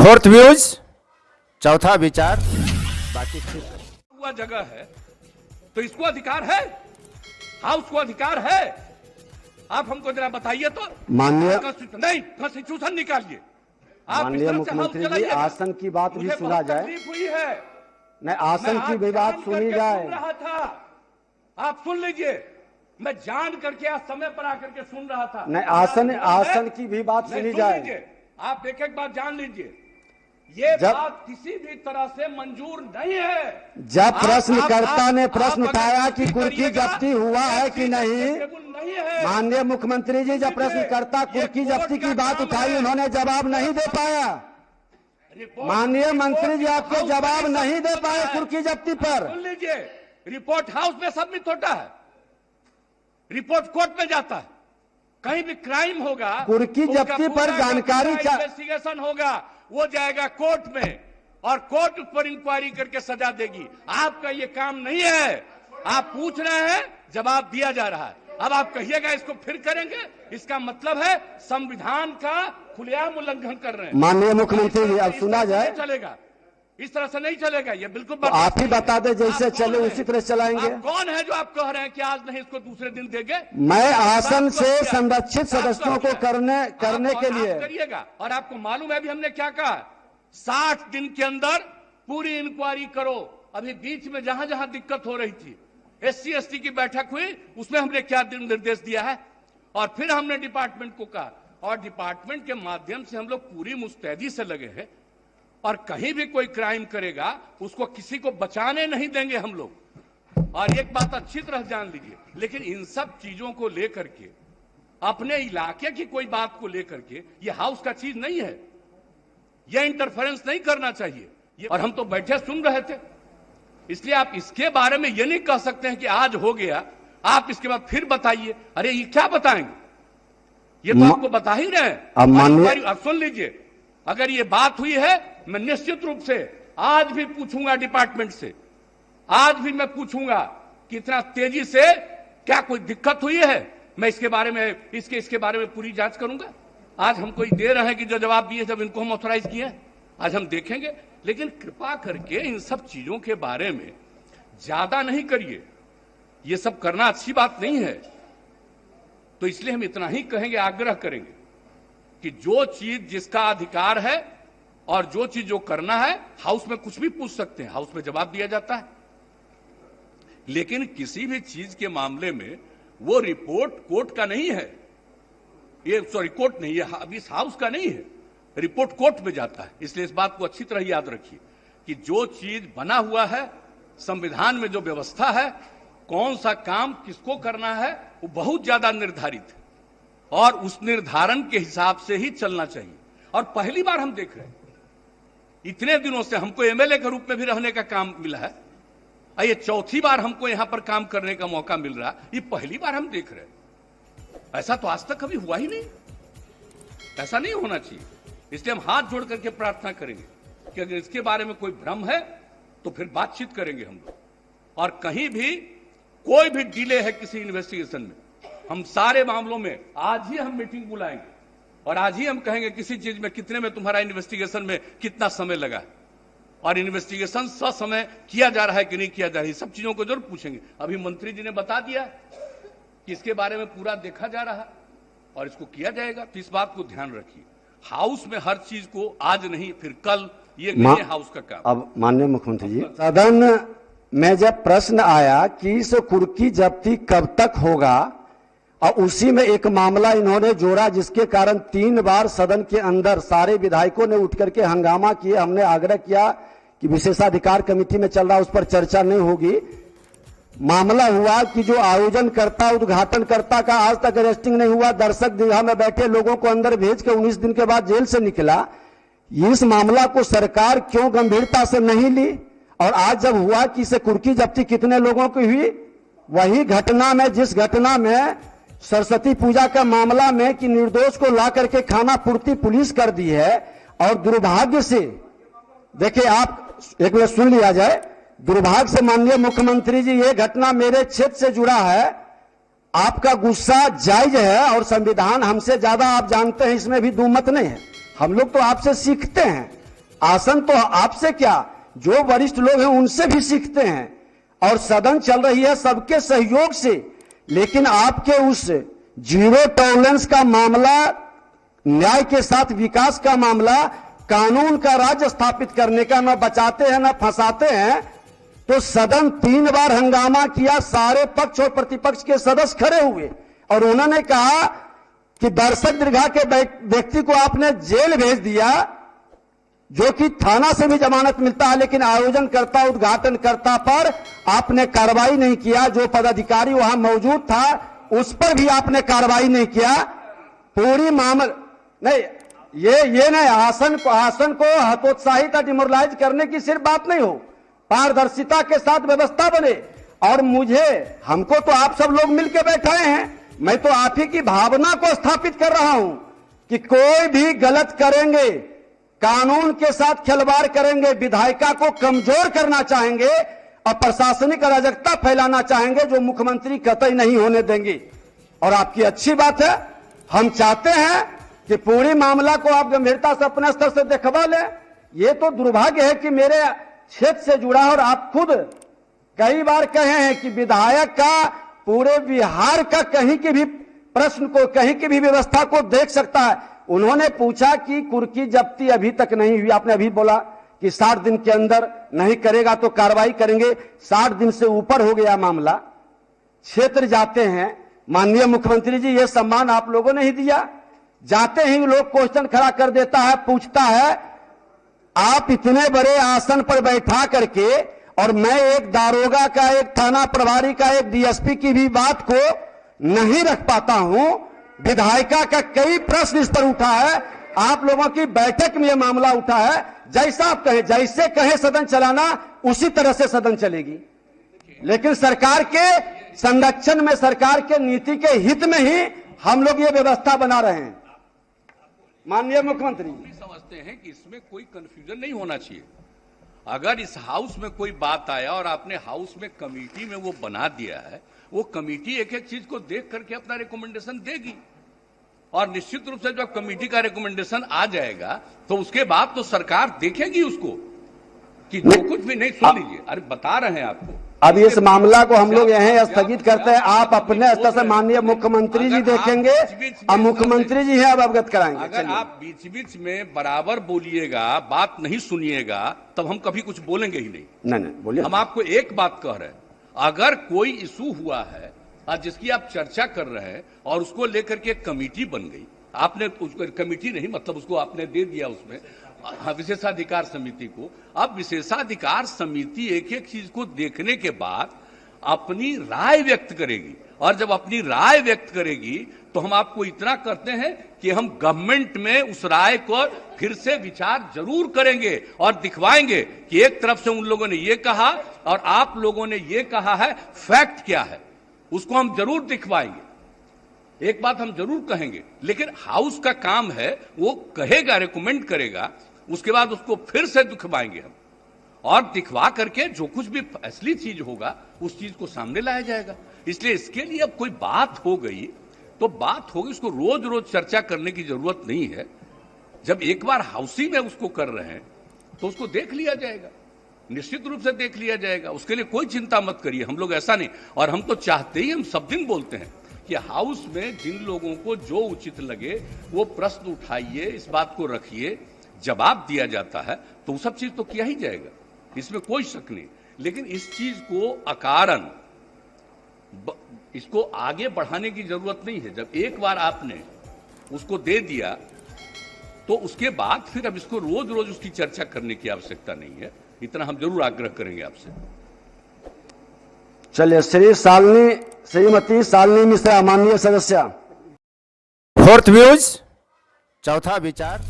Fourth views, चौथा विचार, बाकी हुआ जगह है तो इसको अधिकार है, हाउस को अधिकार है। आप हमको जरा बताइए तो। माननीय नहीं, कॉन्स्टिट्यूशन निकालिए। आप माननीय मुख्यमंत्री जी, आसन की बात भी सुना जाए। तकलीफ हुई है, नहीं, आसन की भी बात सुनी जाए। सुन रहा था, आप सुन लीजिए। मैं जान करके आज समय पर आकर के सुन रहा था। नहीं, आसन की भी बात सुनी जाए। आप एक एक बात जान लीजिए। ये बात किसी भी तरह से मंजूर नहीं है। जब प्रश्नकर्ता ने प्रश्न उठाया कि कुर्की जब्ती हुआ है कि नहीं, माननीय मुख्यमंत्री जी, जब प्रश्नकर्ता कुर्की जब्ती की बात उठाई, उन्होंने जवाब नहीं दे पाया। माननीय मंत्री जी, आपको जवाब नहीं दे पाए कुर्की जब्ती पर। सुन लीजिए, रिपोर्ट हाउस में सबमिट होता है, रिपोर्ट कोर्ट में जाता है। कहीं भी क्राइम होगा, कुर्की जब्ती पर जानकारी इन्वेस्टिगेशन होगा, वो जाएगा कोर्ट में और कोर्ट उस पर इंक्वायरी करके सजा देगी। आपका ये काम नहीं है। आप पूछ रहे हैं, जवाब दिया जा रहा है। अब आप कहिएगा इसको फिर करेंगे, इसका मतलब है संविधान का खुलेआम उल्लंघन कर रहे हैं। माननीय मुख्यमंत्री जी, अब सुना जाए। चलेगा, इस तरह से नहीं चलेगा। ये बिल्कुल तो आप ही बता दें, जैसे चले उसी तरह चलाएंगे। कौन है जो आप कह रहे हैं कि आज नहीं इसको दूसरे दिन देंगे? मैं आसन से संरक्षित सदस्यों को करने के लिए करिएगा। और आपको मालूम है अभी हमने क्या कहा, 60 दिन के अंदर पूरी इंक्वायरी करो। अभी बीच में जहां जहां दिक्कत हो रही थी, SC/ST की बैठक हुई, उसमें हमने क्या निर्देश दिया है, और फिर हमने डिपार्टमेंट को कहा, और डिपार्टमेंट के माध्यम से हम लोग पूरी मुस्तैदी से लगे हैं। और कहीं भी कोई क्राइम करेगा, उसको किसी को बचाने नहीं देंगे हम लोग। और एक बात अच्छी तरह जान लीजिए, लेकिन इन सब चीजों को लेकर के, अपने इलाके की कोई बात को लेकर के, ये हाउस का चीज नहीं है, ये इंटरफेरेंस नहीं करना चाहिए। और हम तो बैठे सुन रहे थे, इसलिए आप इसके बारे में ये नहीं कह सकते हैं कि आज हो गया, आप इसके बाद फिर बताइए। अरे ये क्या बताएंगे, ये तो आपको बता ही रहे हैं। अब सुन लीजिए, अगर ये बात हुई है, मैं निश्चित रूप से आज भी पूछूंगा डिपार्टमेंट से, आज भी मैं पूछूंगा कि इतना तेजी से क्या कोई दिक्कत हुई है। मैं इसके बारे में इसके बारे में पूरी जांच करूंगा। आज हम कोई दे रहे हैं कि जो जवाब दिए, जब इनको हम ऑथोराइज किए, आज हम देखेंगे। लेकिन कृपा करके इन सब चीजों के बारे में ज्यादा नहीं करिए, ये सब करना अच्छी बात नहीं है। तो इसलिए हम इतना ही कहेंगे, आग्रह करेंगे कि जो चीज जिसका अधिकार है और जो चीज जो करना है, हाउस में कुछ भी पूछ सकते हैं, हाउस में जवाब दिया जाता है। लेकिन किसी भी चीज के मामले में वो रिपोर्ट कोर्ट का नहीं है, ये कोर्ट नहीं है, इस हाउस का नहीं है, रिपोर्ट कोर्ट में जाता है। इसलिए इस बात को अच्छी तरह याद रखिए कि जो चीज बना हुआ है, संविधान में जो व्यवस्था है, कौन सा काम किसको करना है, वो बहुत ज्यादा निर्धारित है, और उस निर्धारण के हिसाब से ही चलना चाहिए। और पहली बार हम देख रहे हैं, इतने दिनों से हमको MLA के रूप में भी रहने का काम मिला है, और ये चौथी बार हमको यहां पर काम करने का मौका मिल रहा है। ये पहली बार हम देख रहे हैं। ऐसा तो आज तक कभी हुआ ही नहीं, ऐसा नहीं होना चाहिए। इसलिए हम हाथ जोड़ करके प्रार्थना करेंगे कि अगर इसके बारे में कोई भ्रम है तो फिर बातचीत करेंगे हम लोग। और कहीं भी कोई भी डिले है किसी इन्वेस्टिगेशन में, हम सारे मामलों में आज ही हम मीटिंग बुलाएंगे, और आज ही हम कहेंगे किसी चीज में कितने में तुम्हारा इन्वेस्टिगेशन में कितना समय लगा, और इन्वेस्टिगेशन ससमय किया जा रहा है कि नहीं किया जा रहा है, सब चीजों को जरूर पूछेंगे। अभी मंत्री जी ने बता दिया कि इसके बारे में पूरा देखा जा रहा है और इसको किया जाएगा। तो इस बात को ध्यान रखिए, हाउस में हर चीज को आज नहीं फिर कल, ये नहीं है हाउस का काम। अब माननीय मुख्यमंत्री जी, सदन में जब प्रश्न आया कि इस कुर्की जब्ती कब तक होगा, और उसी में एक मामला इन्होंने जोड़ा, जिसके कारण 3 बार सदन के अंदर सारे विधायकों ने उठ करके हंगामा किए। हमने आग्रह किया कि विशेषाधिकार कमेटी में चल रहा, उस पर चर्चा नहीं होगी। मामला हुआ कि जो आयोजनकर्ता उद्घाटनकर्ता का आज तक अरेस्टिंग नहीं हुआ, दर्शक दीर्घा में बैठे लोगों को अंदर भेज के 19 दिन के बाद जेल से निकला। इस मामला को सरकार क्यों गंभीरता से नहीं ली? और आज जब हुआ कि इसे कुर्की जब्ती कितने लोगों की हुई, वही घटना में, जिस घटना में सरस्वती पूजा का मामला में कि निर्दोष को ला करके खाना पूर्ति पुलिस कर दी है। और दुर्भाग्य से देखिए, आप एक मिनट सुन लिया जाए, दुर्भाग्य से माननीय मुख्यमंत्री जी, ये घटना मेरे क्षेत्र से जुड़ा है। आपका गुस्सा जायज है, और संविधान हमसे ज्यादा आप जानते हैं, इसमें भी दो मत नहीं है। हम लोग तो आपसे सीखते हैं, आसन तो आपसे क्या, जो वरिष्ठ लोग हैं उनसे भी सीखते हैं, और सदन चल रही है सबके सहयोग से। लेकिन आपके उस जीरो टॉलरेंस का मामला, न्याय के साथ विकास का मामला, कानून का राज स्थापित करने का, न बचाते हैं न फंसाते हैं। तो सदन 3 बार हंगामा किया, सारे पक्ष और प्रतिपक्ष के सदस्य खड़े हुए और उन्होंने कहा कि दर्शक दीर्घा के व्यक्ति को आपने जेल भेज दिया, जो कि थाना से भी जमानत मिलता है, लेकिन आयोजनकर्ता उद्घाटनकर्ता पर आपने कार्रवाई नहीं किया। जो पदाधिकारी वहां मौजूद था उस पर भी आपने कार्रवाई नहीं किया। पूरी मामला नहीं, ये नहीं, आसन को हतोत्साहित डिमोरलाइज करने की सिर्फ बात नहीं हो, पारदर्शिता के साथ व्यवस्था बने। और हमको तो आप सब लोग मिलकर बैठाए हैं, मैं तो आप ही की भावना को स्थापित कर रहा हूं कि कोई भी गलत करेंगे, कानून के साथ खिलवाड़ करेंगे, विधायिका को कमजोर करना चाहेंगे और प्रशासनिक अराजकता फैलाना चाहेंगे, जो मुख्यमंत्री कतई नहीं होने देंगे। और आपकी अच्छी बात है, हम चाहते हैं कि पूरी मामला को आप गंभीरता से अपने स्तर से देखवा लें। ये तो दुर्भाग्य है कि मेरे क्षेत्र से जुड़ा, और आप खुद कई बार कहे हैं कि विधायक का पूरे बिहार का कहीं की भी प्रश्न को, कहीं की भी व्यवस्था को देख सकता है। उन्होंने पूछा कि कुर्की जब्ती अभी तक नहीं हुई, आपने अभी बोला कि 60 दिन के अंदर नहीं करेगा तो कार्रवाई करेंगे। 60 दिन से ऊपर हो गया मामला, क्षेत्र जाते हैं, माननीय मुख्यमंत्री जी ये सम्मान आप लोगों ने ही दिया, जाते ही लोग क्वेश्चन खड़ा कर देता है, पूछता है आप इतने बड़े आसन पर बैठा करके, और मैं एक दारोगा का, एक थाना प्रभारी का, एक डीएसपी की भी बात को नहीं रख पाता हूं। विधायिका का कई प्रश्न इस पर उठा है, आप लोगों की बैठक में यह मामला उठा है। जैसा आप कहें, जैसे कहें सदन चलाना, उसी तरह से सदन चलेगी। लेकिन सरकार के संरक्षण में, सरकार के नीति के हित में ही हम लोग ये व्यवस्था बना रहे हैं। माननीय मुख्यमंत्री समझते हैं कि इसमें कोई कंफ्यूजन नहीं होना चाहिए। अगर इस हाउस में कोई बात आया और आपने हाउस में कमेटी में वो बना दिया है, वो कमेटी एक एक चीज को देख करके अपना रिकमेंडेशन देगी, और निश्चित रूप से जब कमेटी का रिकमेंडेशन आ जाएगा तो उसके बाद तो सरकार देखेगी उसको कि जो कुछ भी नहीं। सुन लीजिए, अरे बता रहे हैं आपको। अब इस मामला को हम लोग यहीं स्थगित करते हैं, आप अपने स्तर से माननीय मुख्यमंत्री जी देखेंगे, अब मुख्यमंत्री जी हैं, अब अवगत कराएंगे। अगर आप बीच बीच में बराबर बोलिएगा, बात नहीं सुनिएगा, तब हम कभी कुछ बोलेंगे ही नहीं। नहीं बोलिए। हम आपको एक बात कह रहे हैं, अगर कोई इशू हुआ है और जिसकी आप चर्चा कर रहे हैं और उसको लेकर के कमेटी बन गई, आपने उसको कमेटी नहीं, मतलब उसको आपने दे दिया उसमें विशेषाधिकार समिति को। अब विशेषाधिकार समिति एक एक चीज को देखने के बाद अपनी राय व्यक्त करेगी, और जब अपनी राय व्यक्त करेगी तो हम आपको इतना करते हैं कि हम गवर्नमेंट में उस राय को फिर से विचार जरूर करेंगे और दिखवाएंगे कि एक तरफ से उन लोगों ने ये कहा और आप लोगों ने ये कहा है, फैक्ट क्या है, उसको हम जरूर दिखवाएंगे। एक बात हम जरूर कहेंगे, लेकिन हाउस का काम है, वो कहेगा, रिकमेंड करेगा, उसके बाद उसको फिर से दिखवाएंगे हम, और दिखवा करके जो कुछ भी असली चीज होगा उस चीज को सामने लाया जाएगा। इसलिए इसके लिए अब कोई बात हो गई तो बात होगी, उसको रोज रोज चर्चा करने की जरूरत नहीं है। जब एक बार हाउसी में उसको कर रहे हैं तो उसको देख लिया जाएगा, निश्चित रूप से देख लिया जाएगा, उसके लिए कोई चिंता मत करिए। हम लोग ऐसा नहीं, और हम तो चाहते ही, हम सब दिन बोलते हैं कि हाउस में जिन लोगों को जो उचित लगे वो प्रश्न उठाइए, इस बात को रखिए, जवाब दिया जाता है तो वो सब चीज तो किया ही जाएगा, इसमें कोई शक नहीं। लेकिन इस चीज को अकारण इसको आगे बढ़ाने की जरूरत नहीं है। जब एक बार आपने उसको दे दिया तो उसके बाद फिर अब इसको रोज रोज उसकी चर्चा करने की आवश्यकता नहीं है, इतना हम जरूर आग्रह करेंगे आपसे। चलिए, श्रीमती शालिनी मिश्रा, माननीय सदस्य। फोर्थ व्यूज, चौथा विचार।